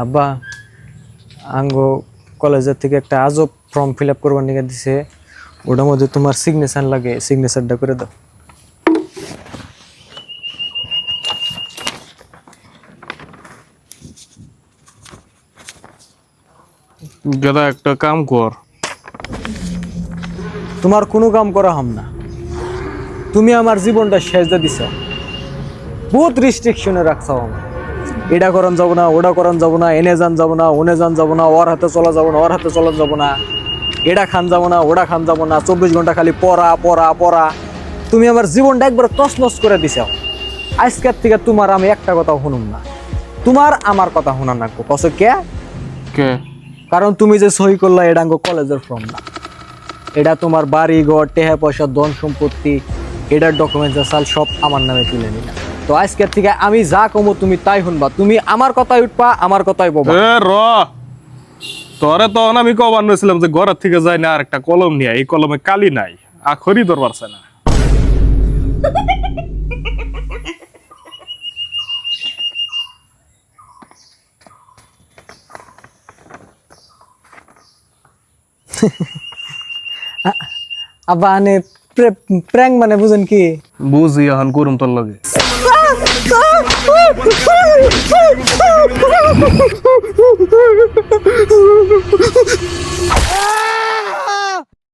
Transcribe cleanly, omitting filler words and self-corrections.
আব্বা আঙ্গো কলেজের থেকে একটা আজব ফর্ম ফিল আপ করবার নিয়ে দিছে, ওটার মধ্যে তোমার সিগনেচার লাগে, সিগনেচারটা করে দাও। গেদা একটা কাম কর। তোমার কোনো কাম করা হাম না, তুমি আমার জীবনটা শেষ দিয়ে দিছ, বহুত রিস্ট্রিকশনে রাখছো আমার। এটা করন যাবো না, ওটা করন যাবো না, এনে যান যাবো না, ওনে যান যাবো না, ওর হাতে চলা যাবো না, ওর হাতে চলা যাবো না, এটা খান যাবো না, ওটা খান যাবো না, 24 ঘন্টা খালি পড়া পড়া পড়া। তুমি আমার জীবনটা একবার তছনছ করে দিছ। আজকের থেকে তোমার আমি একটা কথা শুনুম না, তোমার আমার কথা শোনা না। কস কে? কে? কারণ তুমি যে সই করলা এটা কলেজের ফর্ম না, এটা তোমার বাড়ি ঘর টেহা পয়সা ধন সম্পত্তি, এটার ডকুমেন্টস সাল সব আমার নামে তুলে নিলা। তো আজকের থেকে আমি যা কমো তুমি তাই শুনবা, তুমি আমার কথাই উঠবা, আমার কথাই বলবা। এ র তোরে তখন আমি কবার নিয়েছিলাম যে ঘরের থেকে যাই না আর একটা কলম নিয়ে, এই কলমে কালি নাই, আখরই তোর পারছে না। আব্বা আনে প্র্যাঙ্ক মানে বুঝেন কি? বুঝি এখন করুম তোর লগে।